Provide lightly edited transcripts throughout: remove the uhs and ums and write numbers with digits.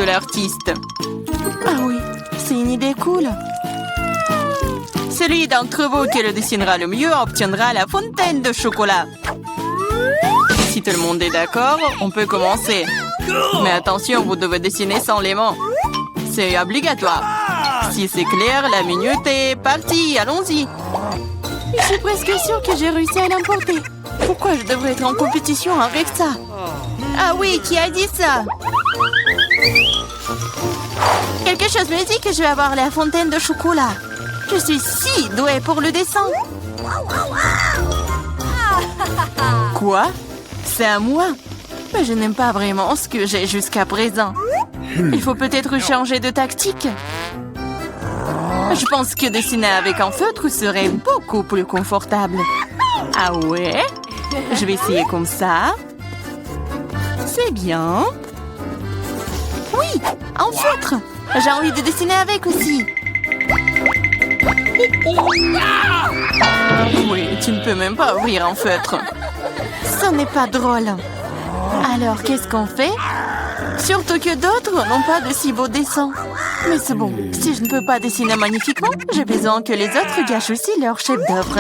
de l'artiste. Ah oui, c'est une idée cool. Celui d'entre vous qui le dessinera le mieux obtiendra la fontaine de chocolat. Si tout le monde est d'accord, on peut commencer. Mais attention, vous devez dessiner sans les mains. C'est obligatoire. Si c'est clair, la minute est partie. Allons-y. Je suis presque sûre que j'ai réussi à l'emporter. Pourquoi je devrais être en compétition avec ça? Ah oui, qui a dit ça? Quelque chose me dit que je vais avoir la fontaine de chocolat. Je suis si douée pour le dessin. Quoi? C'est à moi? Mais je n'aime pas vraiment ce que j'ai jusqu'à présent. Il faut peut-être changer de tactique. Je pense que dessiner avec un feutre serait beaucoup plus confortable. Ah ouais? Je vais essayer comme ça. C'est bien. Oui, un feutre. J'ai envie de dessiner avec aussi. Oui, tu ne peux même pas ouvrir un feutre. Ce n'est pas drôle. Alors, qu'est-ce qu'on fait? Surtout que d'autres n'ont pas de si beaux dessins. Mais c'est bon, si je ne peux pas dessiner magnifiquement, j'ai besoin que les autres gâchent aussi leur chef-d'œuvre.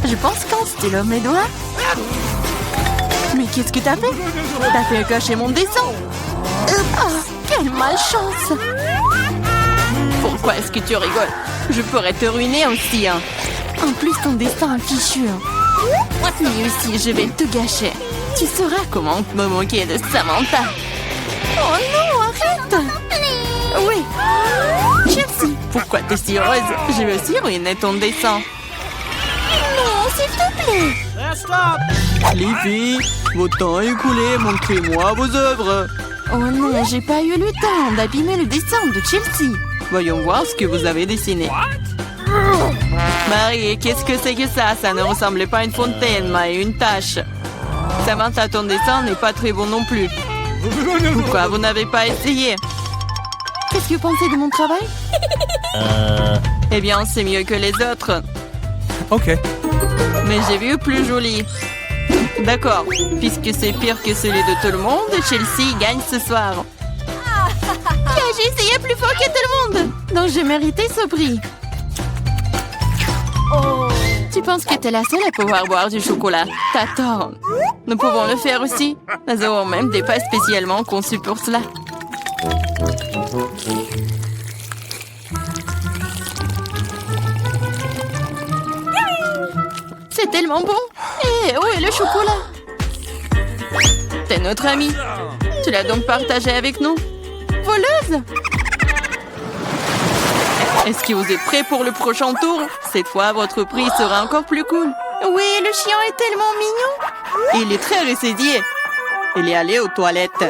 Je pense qu'un stylo mes doigts. Mais qu'est-ce que t'as fait? T'as fait gâcher mon dessin. Oh, quelle malchance! Pourquoi est-ce que tu rigoles? Je pourrais te ruiner aussi, hein. En plus, ton destin est fichu. Mais aussi, je vais te gâcher. Tu sauras comment me moquer de Samantha. Oh non, arrête! Oui. Chelsea, pourquoi t'es si heureuse? Je veux aussi ruiner ton dessin. Non, s'il te plaît. Les filles, votre temps est écoulé, montrez-moi vos œuvres. Oh non, j'ai pas eu le temps d'abîmer le dessin de Chelsea. Voyons voir ce que vous avez dessiné. Marie, qu'est-ce que c'est que ça? Ça ne ressemblait pas à une fontaine, mais à une tache. Samantha, ton dessin n'est pas très bon non plus. Pourquoi vous n'avez pas essayé? Qu'est-ce que vous pensez de mon travail? Eh bien, c'est mieux que les autres. Ok. Mais j'ai vu plus joli. D'accord, puisque c'est pire que celui de tout le monde, Chelsea gagne ce soir. J'ai essayé plus fort que tout le monde. Donc j'ai mérité ce prix. Tu penses que t'es la seule à pouvoir boire du chocolat? T'as tort. Nous pouvons le faire aussi. Nous avons même des pas spécialement conçus pour cela. C'est tellement bon. Et où est le chocolat? T'es notre amie. Tu l'as donc partagé avec nous? Voleuse! Est-ce que vous êtes prêts pour le prochain tour? Cette fois, votre prix sera encore plus cool. Oui, le chien est tellement mignon. Il est très ressaisié. Il est allé aux toilettes.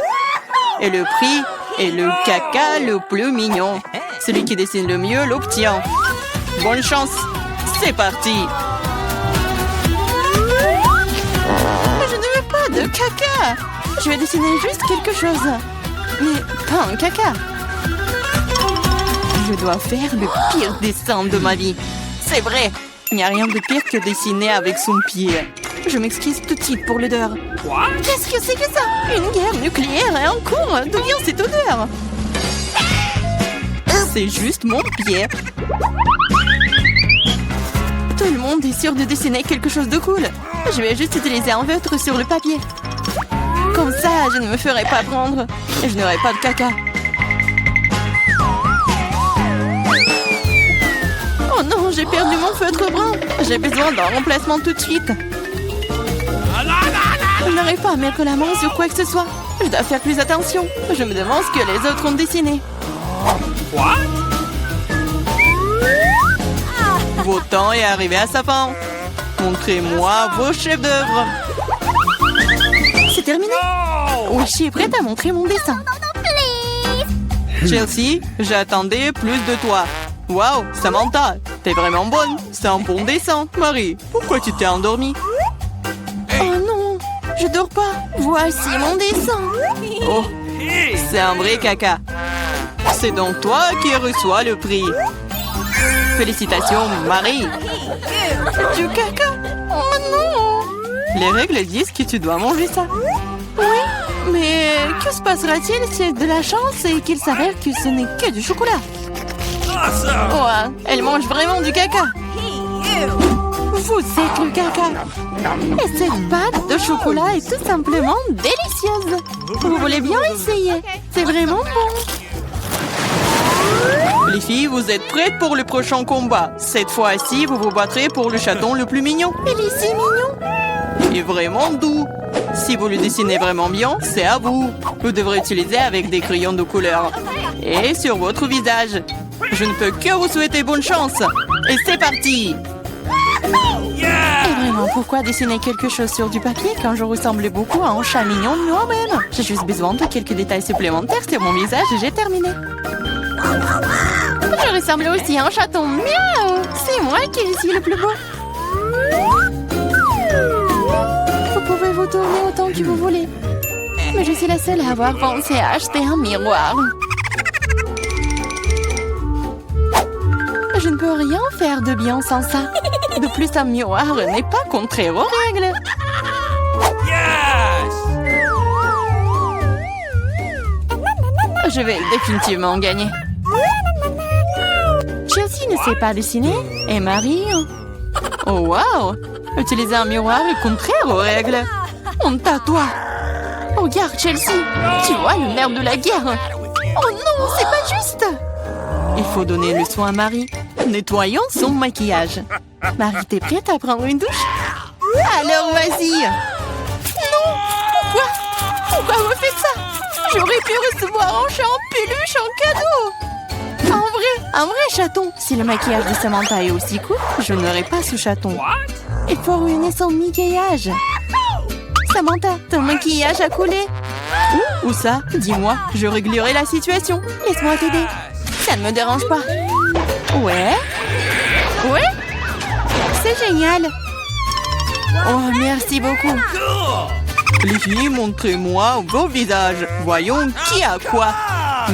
Et le prix est le caca le plus mignon. Celui qui dessine le mieux l'obtient. Bonne chance. C'est parti. Je ne veux pas de caca. Je vais dessiner juste quelque chose. Mais pas un caca. Je dois faire le pire dessin de ma vie. C'est vrai, il n'y a rien de pire que dessiner avec son pied. Je m'excuse tout de suite pour l'odeur. Qu'est-ce que c'est que ça? Une guerre nucléaire est en cours. D'où vient cette odeur? C'est juste mon pied. Tout le monde est sûr de dessiner quelque chose de cool. Je vais juste utiliser un feutre sur le papier. Comme ça, je ne me ferai pas prendre. Et je n'aurai pas de caca. Oh non, j'ai perdu mon feutre brun. J'ai besoin d'un remplacement tout de suite. Je n'arrive pas à mettre la main sur quoi que ce soit. Je dois faire plus attention. Je me demande ce que les autres ont dessiné. Votre temps est arrivé à sa fin. Montrez-moi vos chefs-d'œuvre. C'est terminé. Oui, je suis prête à montrer mon dessin. Chelsea, j'attendais plus de toi. Waouh, Samantha, t'es vraiment bonne. C'est un bon dessin. Marie, pourquoi tu t'es endormie? Oh non, je dors pas. Voici mon dessin. Oh, c'est un vrai caca. C'est donc toi qui reçois le prix. Félicitations, Marie. Du caca. Oh non. Les règles disent que tu dois manger ça. Oui, Mais que se passera-t-il si de la chance et qu'il s'avère que ce n'est que du chocolat? Oh, elle mange vraiment du caca. Vous êtes le caca. Et cette pâte de chocolat est tout simplement délicieuse. Vous voulez bien essayer? C'est vraiment bon. Les filles, vous êtes prêtes pour le prochain combat. Cette fois-ci, vous vous battrez pour le chaton le plus mignon. Il est si mignon. Et vraiment doux. Si vous le dessinez vraiment bien, c'est à vous. Vous devrez utiliser avec des crayons de couleur. Et sur votre visage. Je ne peux que vous souhaiter bonne chance. Et c'est parti! Et vraiment, pourquoi dessiner quelque chose sur du papier quand je ressemble beaucoup à un chat mignon de moi-même? J'ai juste besoin de quelques détails supplémentaires sur mon visage et j'ai terminé. Je ressemble aussi à un chaton. Miaou! C'est moi qui suis le plus beau. Vous pouvez vous tourner autant que vous voulez. Mais je suis la seule à avoir pensé à acheter un miroir. Je ne peux rien faire de bien sans ça. De plus, un miroir n'est pas contraire aux règles. Je vais définitivement gagner. Chelsea ne sait pas dessiner. Et Marie... Oh, wow! Utiliser un miroir est contraire aux règles. Honte à toi. Regarde, Chelsea. Tu vois le nerf de la guerre. Oh non, c'est pas juste. Il faut donner le soin à Marie. Nettoyons son maquillage. Marie, t'es prête à prendre une douche? Alors, vas-y. Non! Pourquoi vous faites ça? J'aurais pu recevoir un chat en peluche en cadeau. Un vrai chaton. Si le maquillage de Samantha est aussi court, je n'aurai pas ce chaton. Il faut ruiner son maquillage. Samantha, ton maquillage a coulé. Où ça? Dis-moi, je réglerai la situation. Laisse-moi t'aider. Ça ne me dérange pas. Ouais? C'est génial. Oh, merci beaucoup. Les filles, montrez-moi vos visages. Voyons qui a quoi.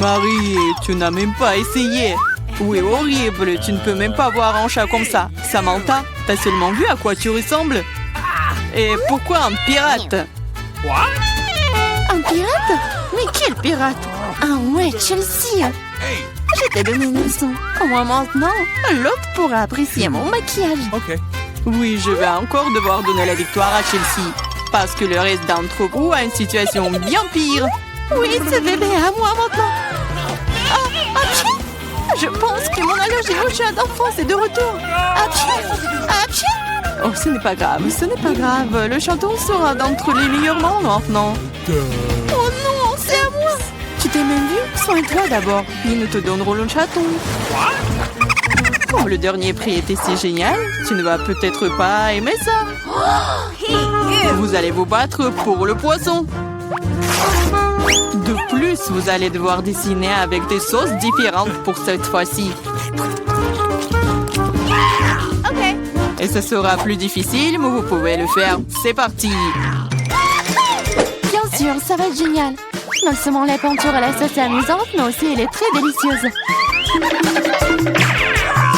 Marie, tu n'as même pas essayé. Oui, horrible, tu ne peux même pas voir un chat comme ça. Samantha, t'as seulement vu à quoi tu ressembles? Et pourquoi un pirate? Un pirate? Mais quel pirate? Ah ouais, Chelsea. Je t'ai donné une leçon. Au moins maintenant, l'autre pourra apprécier mon maquillage. Oui, je vais encore devoir donner la victoire à Chelsea. Parce que le reste d'entre vous a une situation bien pire. Oui, ce bébé est à moi maintenant. Achou! Je pense que mon allergie au chat d'enfance est de retour. Achou! Oh, ce n'est pas grave, ce n'est pas grave. Le chaton sera d'entre les meilleurs membres maintenant. Oh non, c'est à moi. Tu t'es même vu? Soigne-toi d'abord, puis nous te donnerons le chaton. Oh, le dernier prix était si génial. Tu ne vas peut-être pas aimer ça. Vous allez vous battre pour le poisson. De plus, vous allez devoir dessiner avec des sauces différentes pour cette fois-ci. Et ce sera plus difficile, mais vous pouvez le faire. C'est parti. Bien sûr, ça va être génial. Non seulement la peinture à la sauce est amusante, mais aussi elle est très délicieuse.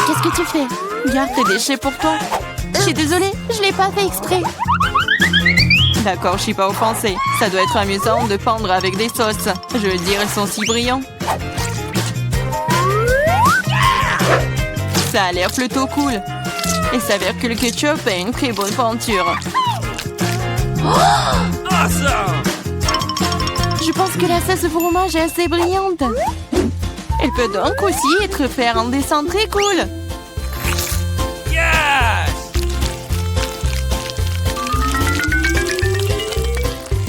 Qu'est-ce que tu fais? Garde tes déchets pour toi. Je suis désolée, je l'ai pas fait exprès. D'accord, je suis pas offensée. Ça doit être amusant de peindre avec des sauces. Je veux dire, elles sont si brillantes. Ça a l'air plutôt cool. Il s'avère que le ketchup est une très bonne peinture. Je pense que la sauce au fromage est assez brillante. Elle peut donc aussi être faire un dessin très cool.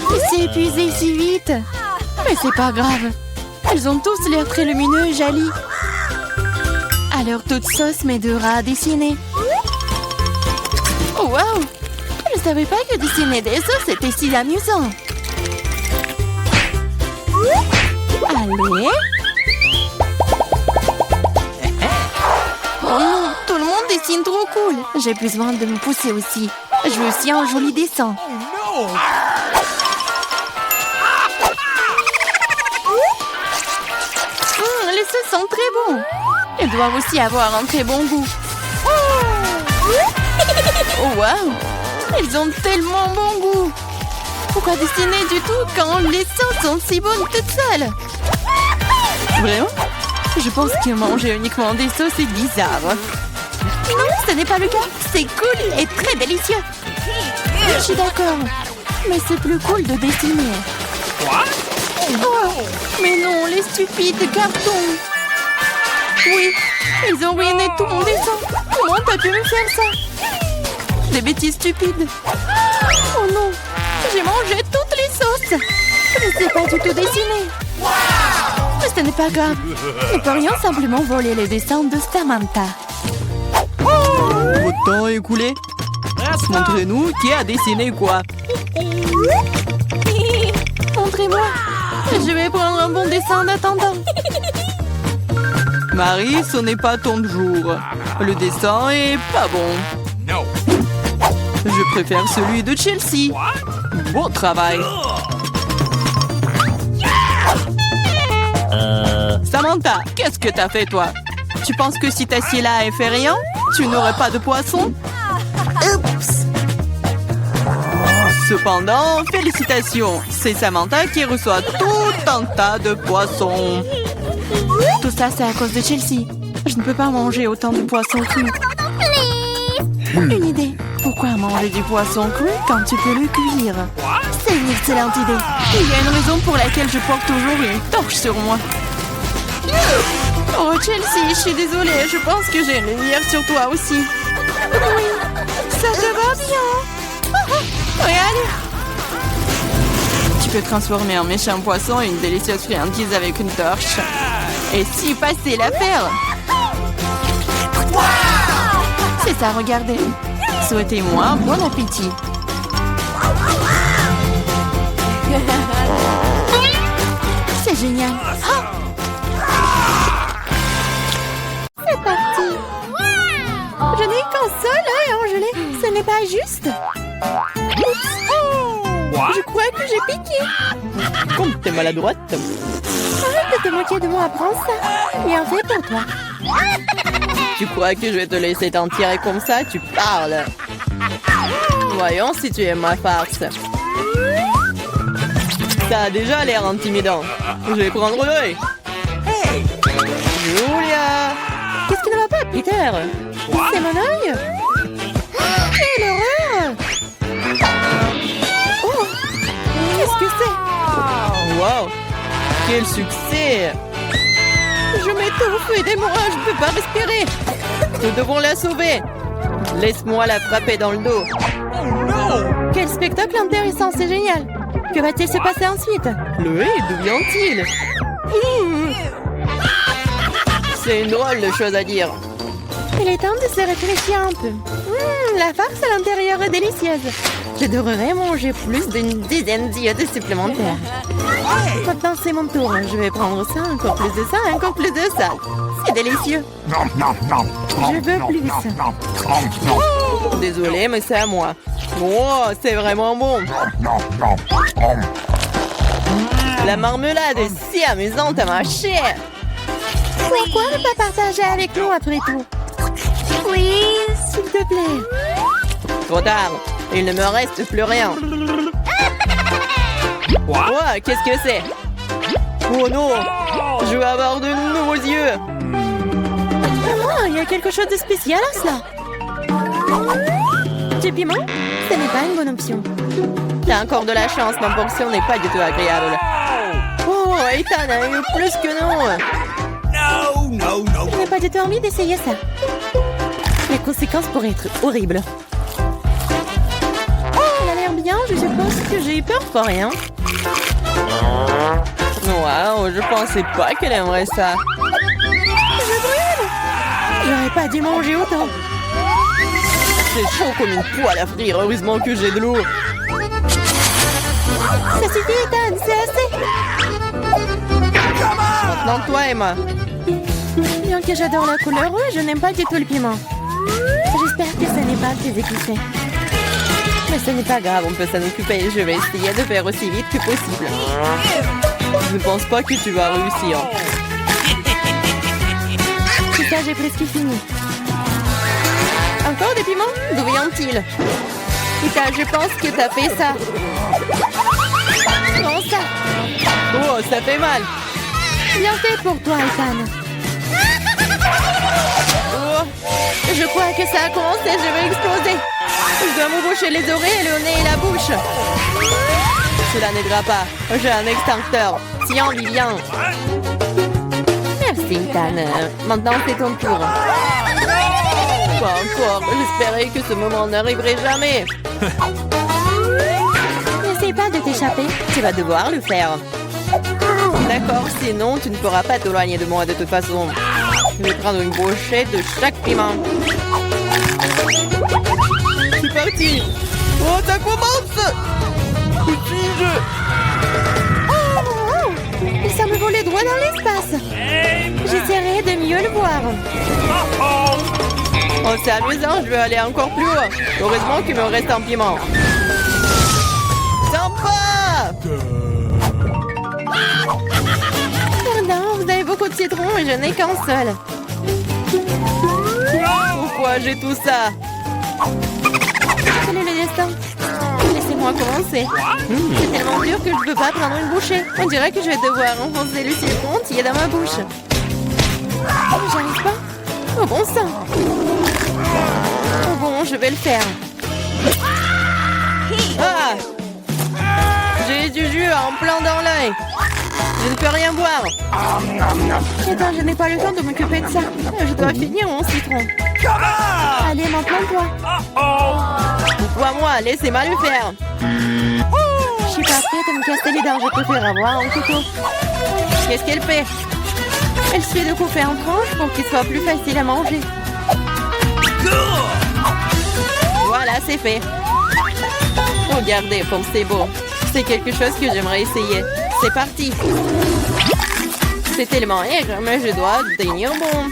Il s'est épuisé si vite. Mais c'est pas grave. Elles ont tous l'air très lumineux et jolies. Alors toute sauce m'aidera à dessiner. Oh wow! Je savais pas que dessiner des sauces était si amusant. Allez. Oh non, tout le monde dessine trop cool. J'ai besoin de me pousser aussi. Je veux aussi un joli dessin. Les sauces sont très bons. Elles doivent aussi avoir un très bon goût. Oh wow! Elles ont tellement bon goût. Pourquoi dessiner du tout quand les sauces sont si bonnes toutes seules? Vraiment? Je pense que manger uniquement des sauces est bizarre. Non, ce n'est pas le cas. C'est cool et très délicieux. Je suis d'accord. Mais c'est plus cool de dessiner. Oh, mais non, les stupides cartons. Oui, ils ont ruiné tout mon dessin. Comment t'as pu me faire ça? Des bêtises stupides. Oh non, j'ai mangé toutes les sauces. Je ne sais pas du tout dessiner. Mais ce n'est pas grave. Nous pourrions simplement voler les dessins de Samantha. Votre temps est écoulé. Montrez-nous qui a dessiné quoi. Montrez-moi. Je vais prendre un bon dessin en attendant. Marie, ce n'est pas ton jour. Le dessin est pas bon. Je préfère celui de Chelsea. Bon travail. Samantha, qu'est-ce que t'as fait toi? Tu penses que si t'assieds là et fais rien, tu n'aurais pas de poisson? Oups. Cependant, félicitations, c'est Samantha qui reçoit tout un tas de poissons. Tout ça, c'est à cause de Chelsea. Je ne peux pas manger autant de poissons crus. Une idée. Pourquoi manger du poisson cru quand tu peux le cuire? C'est une excellente idée. Il y a une raison pour laquelle je porte toujours une torche sur moi. Oh, Chelsea, je suis désolée. Je pense que j'ai une lumière sur toi aussi. Oui, ça te va bien. Regarde. Tu peux transformer un méchant poisson en une délicieuse friandise avec une torche. Et si passer l'affaire. C'est ça, regardez. Souhaitez-moi bon appétit. C'est génial. Oh! C'est parti. Je n'ai qu'un seul œil, Angélé. Ce n'est pas juste. Je crois que j'ai piqué. Comme t'es maladroite. Arrête de te moquer de moi, prends ça. Bien fait pour toi. Tu crois que je vais te laisser t'en tirer comme ça? Tu parles. Voyons si tu aimes ma farce. Ça a déjà l'air intimidant. Je vais prendre l'œil. Hey! Julia! Qu'est-ce qui ne va pas, Peter? C'est mon œil? Quelle horreur! Oh! Qu'est-ce que c'est? Wow! Quel succès! Je m'étouffe, aidez-moi, je ne peux pas respirer. Nous devons la sauver. Laisse-moi la frapper dans le dos. Quel spectacle intéressant, c'est génial. Que va-t-il se passer ensuite? Le hé, d'où vient-il? C'est une drôle de chose à dire. Il est temps de se réfléchir un peu. La farce à l'intérieur est délicieuse. Je devrais manger plus d'une dizaine d'iodes supplémentaires. Maintenant, c'est mon tour. Je vais prendre ça, encore plus de ça, encore plus de ça. C'est délicieux. Je veux plus. Désolée, mais c'est à moi. Oh, c'est vraiment bon. La marmelade est si amusante à mâcher. Pourquoi ne pas partager avec nous après tout? Oui, s'il te plaît. Trop tard. Il ne me reste plus rien. Oh, qu'est-ce que c'est? Oh non! Je vais avoir de nouveaux yeux. Il y a quelque chose de spécial à cela. Du piment? Ce n'est pas une bonne option. T'as encore de la chance, ma portion n'est pas du tout agréable. Oh, Ethan a eu plus que non. Je n'ai pas du tout envie d'essayer ça. Les conséquences pourraient être horribles. Elle a l'air bien, je suppose que j'ai eu peur pour rien. Wow, je pensais pas qu'elle aimerait ça. Je brûle! J'aurais pas dû manger autant. C'est chaud comme une poêle à frire, heureusement que j'ai de l'eau. Ça suffit, Ethan, c'est assez. Maintenant, toi, Emma. Bien que j'adore la couleur rouge, je n'aime pas du tout le piment. J'espère que ce n'est pas très épicé. Mais ce n'est pas grave, on peut s'en occuper. Je vais essayer de faire aussi vite que possible. Je ne pense pas que tu vas réussir. C'est ça, j'ai presque fini. Encore des piments? D'où vient-il? Ethan, je pense que t'as fait ça. Prends ça. Oh, ça fait mal. Bien fait pour toi, Ethan. Oh, Je crois que ça a commencé, je vais exploser. je dois me boucher les oreilles, le nez et la bouche. Cela n'aidera pas. J'ai un extincteur. Tiens, Vivian. Merci, Ethan. Maintenant, c'est ton tour. Pas encore. J'espérais que ce moment n'arriverait jamais. N'essaie pas de t'échapper. Tu vas devoir le faire. D'accord, sinon tu ne pourras pas t'éloigner de moi de toute façon. Je vais prendre une brochette de chaque piment. C'est parti. Oh, ça commence. Où suis-je? Oh, il semble voler droit dans l'espace. J'essaierai de mieux le voir. Oh, c'est amusant, je vais aller encore plus haut. Heureusement qu'il me reste un piment. Sympa! Pardon, vous avez beaucoup de citron et je n'ai qu'un seul. Pourquoi j'ai tout ça? Quel est le destin? Laissez-moi commencer. C'est tellement dur que je ne peux pas prendre une bouchée. On dirait que je vais devoir enfoncer le silicone entier dans ma bouche. Oh, j'arrive pas. Oh bon sang. Oh bon, je vais le faire. Ah! J'ai du jus en plein dans l'œil. Je ne peux rien boire. Attends, je n'ai pas le temps de m'occuper de ça. Je dois finir mon citron. Allez, maintenant toi. Pourquoi moi? Laissez-moi le faire. Je suis pas prête à me casser les dents. Je préfère avoir un couteau. Qu'est-ce qu'elle fait? Elle suffit de couper en tranches pour qu'il soit plus facile à manger. Voilà, c'est fait. Regardez comme c'est beau. C'est quelque chose que j'aimerais essayer. C'est parti. C'est tellement aigre, mais je dois tenir bon.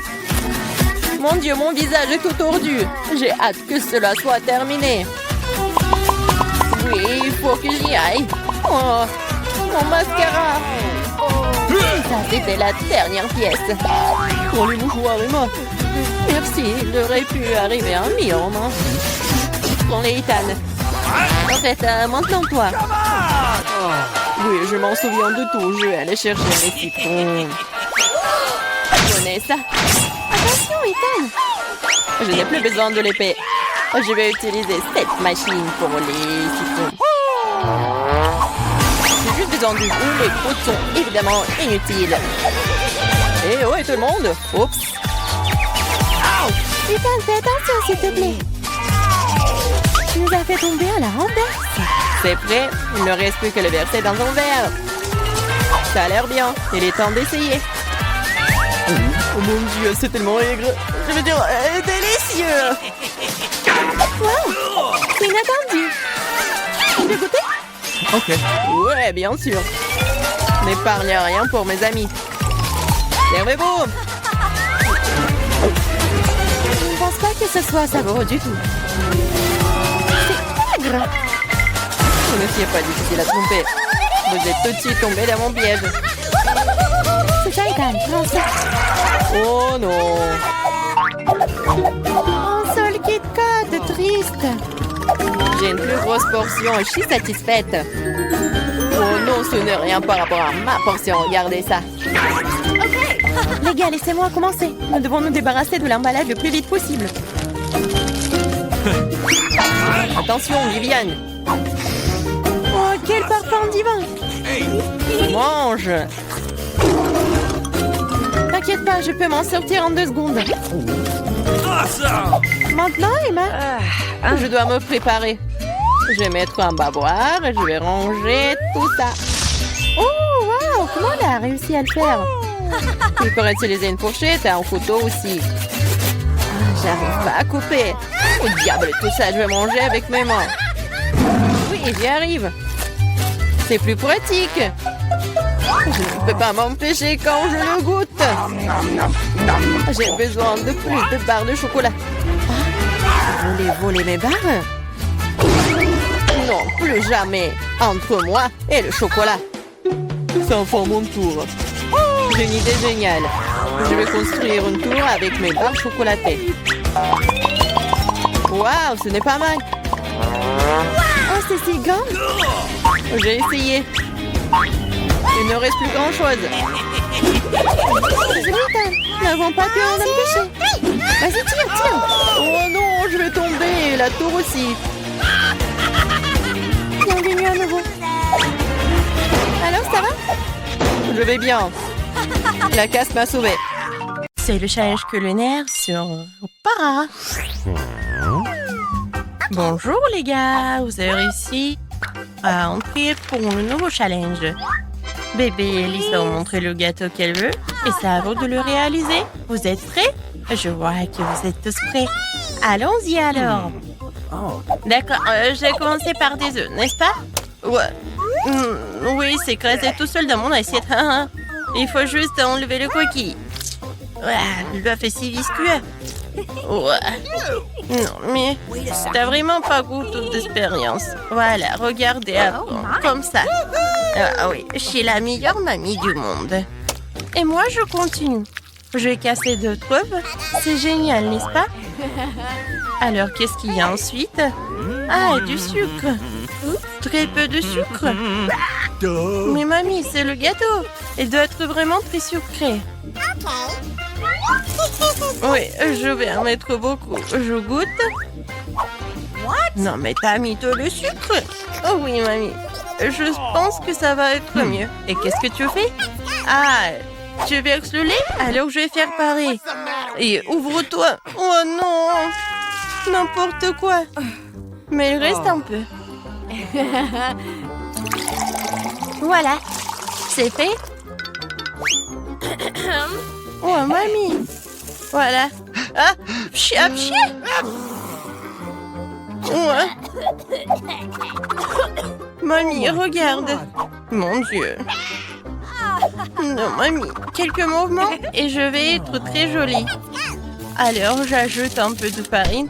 Mon Dieu, mon visage est tout tordu. J'ai hâte que cela soit terminé. Oui, il faut que j'y aille. Oh, mon mascara. Ça, c'était la dernière pièce. Oh, les mouchoirs, Emma. Merci, il aurait pu arriver un million. Prends-les, Ethan. En fait, maintenant toi. Oui, je m'en souviens de tout. Je vais aller chercher mes citrons. Prenez ça. Attention, Ethan. Je n'ai plus besoin de l'épée. Je vais utiliser cette machine pour les citrons. J'ai juste besoin du goût. Les croûtes sont évidemment inutiles. Et ouais, tout le monde. Oups. Ethan, fais attention, s'il te plaît. Tu nous as fait tomber à la renverse. C'est prêt. Il ne reste plus que le verser dans un verre. Ça a l'air bien. Il est temps d'essayer. Oh mon Dieu, c'est tellement aigre. Je veux dire, délicieux. Wow, c'est inattendu. Tu veux goûter? Ok. Ouais, bien sûr. N'épargne rien pour mes amis. Servez-vous. Je ne pense pas que ce soit savoureux du tout. C'est aigre. Ce ne est pas difficile à tromper. Vous êtes tout de suite tombé dans mon piège. C'est ça, Ethan. Prends ça. Oh non. Un seul Kit Kat, triste. J'ai une plus grosse portion et je suis satisfaite. Oh non, ce n'est rien par rapport à ma portion. Regardez ça. Les gars, laissez-moi commencer. Nous devons nous débarrasser de l'emballage le plus vite possible. Attention, Viviane. Oh, quel parfum divin. Mange. T'inquiète pas, je peux m'en sortir en 2 secondes. Maintenant, Emma. Je dois me préparer. Je vais mettre un bavoir et je vais ranger tout ça. Oh, wow, comment elle a réussi à le faire? Il pourrait utiliser une fourchette et un couteau aussi. J'arrive pas à couper. Oh diable, tout ça, je vais manger avec mes mains. Oui, j'y arrive. C'est plus pratique. Je ne peux pas m'empêcher quand je le goûte. J'ai besoin de plus de barres de chocolat. Vous voulez voler mes barres? Non, plus jamais. Entre moi et le chocolat. C'est enfin mon tour. J'ai une idée géniale. Je vais construire une tour avec mes barres chocolatées. Waouh, ce n'est pas mal. Oh, c'est si grand. J'ai essayé. Il ne reste plus grand-chose. Zoltan, nous n'avons pas pu en empêcher. Vas-y, tire. Oh non, je vais tomber. La tour aussi. Bienvenue à nouveau. Alors, ça va? Je vais bien. La casse m'a sauvé. C'est le challenge culinaire sur Para. Bonjour les gars, vous avez réussi à entrer pour le nouveau challenge. Bébé et Lisa ont montré le gâteau qu'elle veut et c'est à vous de le réaliser. Vous êtes prêts? Je vois que vous êtes tous prêts. Allons-y alors. D'accord, j'ai commencé par des œufs, n'est-ce pas? Ouais. Oui, c'est écrasé tout seul dans mon assiette. Il faut juste enlever le coquille. L'œuf est si visqueux. Non, mais t'as vraiment pas goût d'expérience. Voilà, regardez avant, comme ça. Ah oui, je suis la meilleure mamie du monde. Et moi, je continue. Je vais casser d'autres œufs. C'est génial, n'est-ce pas? Alors, qu'est-ce qu'il y a ensuite? Ah, du sucre. Très peu de sucre. Mais mamie, c'est le gâteau. Il doit être vraiment très sucré. Oui, je vais en mettre beaucoup. Je goûte. Non, mais t'as mis tout le sucre. Oh oui, mamie. Je pense que ça va être mieux. Et qu'est-ce que tu fais? Ah, tu verses le lait? Alors je vais faire pareil. Et ouvre-toi. Oh non! N'importe quoi. Mais il reste un peu. Voilà. C'est fait. Oh, mamie. Voilà. Ah, pchi. Ouais. Mamie, regarde. Mon Dieu. Non, mamie. Quelques mouvements et je vais être très jolie. Alors, j'ajoute un peu de farine.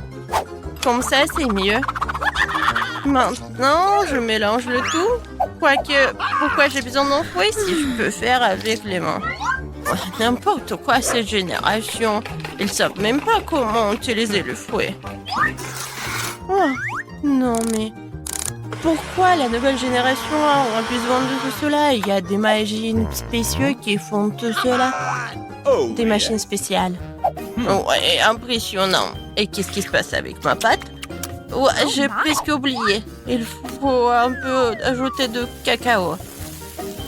Comme ça, c'est mieux. Maintenant, je mélange le tout. Quoique, pourquoi j'ai besoin d'un fouet si je peux faire avec les mains? N'importe quoi, cette génération. Ils savent même pas comment utiliser le fouet. Oh, non, mais... Pourquoi la nouvelle génération a besoin de tout cela? Il y a des machines spéciales qui font tout cela. Des machines spéciales. Ouais, impressionnant. Et qu'est-ce qui se passe avec ma pâte? Ouais, j'ai presque oublié. Il faut un peu ajouter de cacao.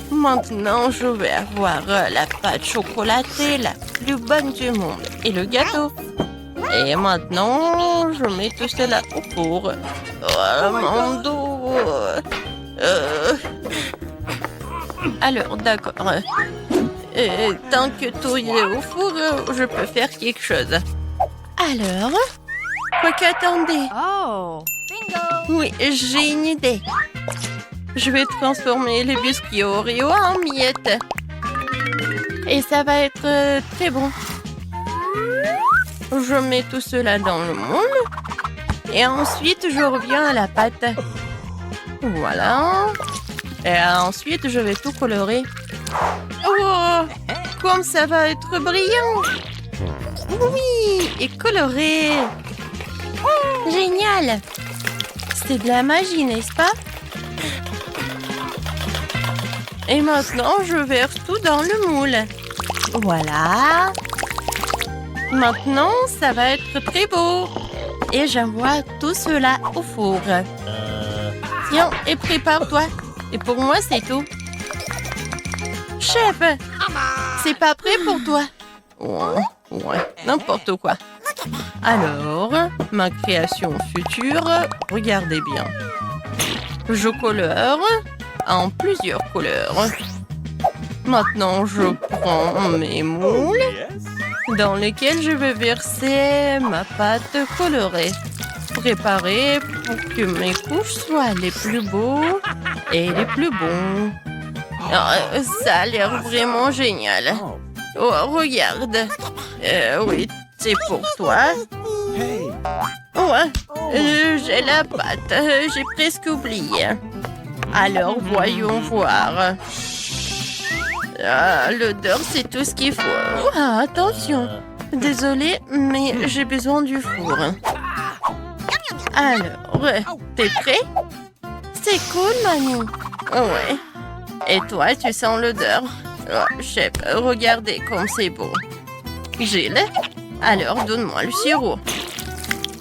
Maintenant, je vais avoir la pâte chocolatée la plus bonne du monde. Et le gâteau. Et maintenant, je mets tout cela au four. Oh, mon dos. Alors, d'accord. Tant que tout est au four, je peux faire quelque chose. Alors, quoi qu'attendez. Oh, bingo! Oui, j'ai une idée. Je vais transformer les biscuits Oreo en miettes. Et ça va être très bon. Je mets tout cela dans le moule. Et ensuite, je reviens à la pâte. Voilà. Et ensuite, je vais tout colorer. Oh, comme ça va être brillant. Oui, et coloré. Génial. C'est de la magie, n'est-ce pas? Et maintenant, je verse tout dans le moule. Voilà. Maintenant, ça va être très beau. Et j'envoie tout cela au four. Tiens, et prépare-toi. Et pour moi, c'est tout. Chef, c'est pas prêt pour toi. Ouais, n'importe quoi. Alors, ma création future, regardez bien. Je colore en plusieurs couleurs. Maintenant, je prends mes moules dans lesquels je vais verser ma pâte colorée. Préparée pour que mes couches soient les plus beaux et les plus bons. Oh, ça a l'air vraiment génial. Oh, regarde. Oui, c'est pour toi. Ouais, j'ai la pâte. J'ai presque oublié. Alors, voyons voir. Ah, l'odeur, c'est tout ce qu'il faut. Ah, attention. Désolée, mais j'ai besoin du four. Alors, t'es prêt? C'est cool, Manu. Ouais. Et toi, tu sens l'odeur? Oh, chef, regardez comme c'est beau. Gilles, alors donne-moi le sirop.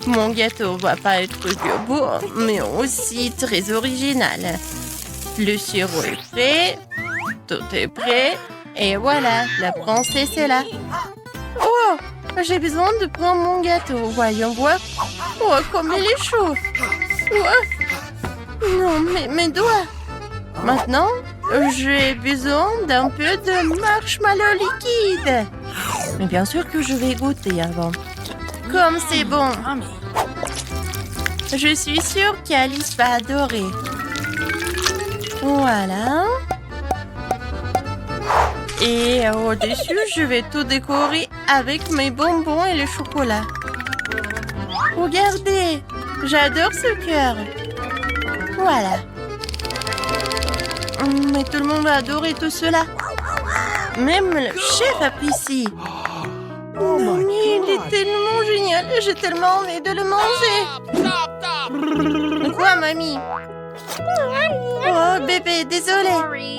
Mon gâteau va pas être que beau, mais aussi très original. Le sirop est prêt, tout est prêt, et voilà, la princesse est là. Oh, j'ai besoin de prendre mon gâteau, voyons voir. Oh, comme il est chaud. Oh. Non, mes doigts. Maintenant, j'ai besoin d'un peu de marshmallow liquide. Mais bien sûr que je vais goûter avant. Comme c'est bon. Je suis sûre qu'Alice va adorer. Voilà. Et au-dessus, je vais tout décorer avec mes bonbons et le chocolat. Regardez, j'adore ce cœur. Voilà. Mais tout le monde va adorer tout cela. Même le chef apprécie. Non, mais il est tellement génial. J'ai tellement envie de le manger. Quoi, mamie? Oh, bébé, désolé.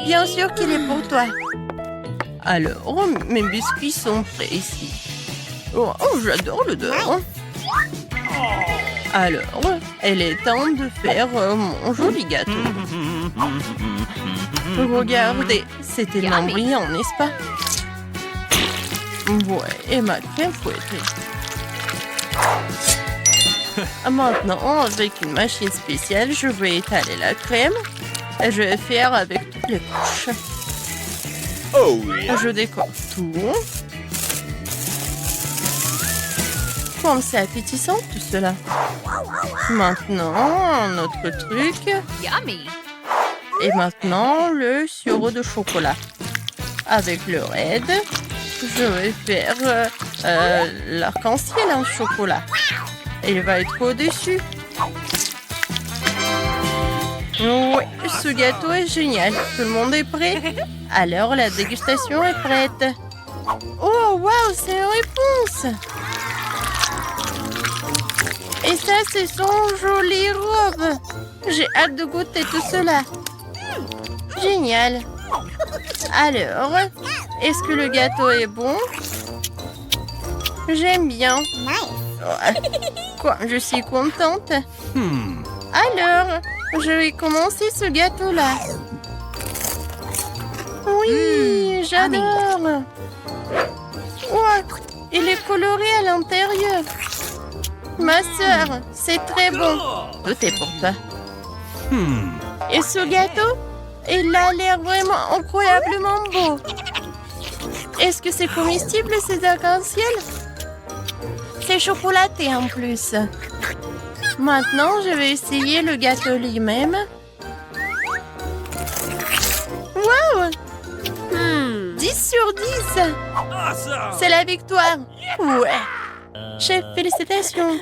Bien sûr qu'il est pour toi. Alors, mes biscuits sont prêts ici. Oh, j'adore l'odeur. Alors, il est temps de faire mon joli gâteau. Regardez, c'est tellement brillant, n'est-ce pas? Ouais, et ma crème fouettée. Maintenant, avec une machine spéciale, je vais étaler la crème. Et je vais faire avec toutes les couches. Oh yeah. Je décore tout. Comme c'est appétissant tout cela. Maintenant, un autre truc. Yummy. Et maintenant, le sirop de chocolat. Avec le raid, je vais faire l'arc-en-ciel en chocolat. Il va être au-dessus. Oui, ce gâteau est génial. Tout le monde est prêt? Alors, la dégustation est prête. Oh, waouh, c'est une réponse! Et ça, c'est son jolie robe. J'ai hâte de goûter tout cela. Génial. Alors, est-ce que le gâteau est bon? J'aime bien. Quoi, je suis contente. Alors, je vais commencer ce gâteau-là. Oui, j'adore. Ouais, il est coloré à l'intérieur. Ma sœur, c'est très bon. Tout est pour toi. Et ce gâteau, il a l'air vraiment incroyablement beau. Est-ce que c'est comestible, ces arcs-en-ciel? C'est chocolaté en plus. Maintenant, je vais essayer le gâteau lui-même. Wow! 10 sur 10. C'est la victoire. Ouais. Chef, félicitations.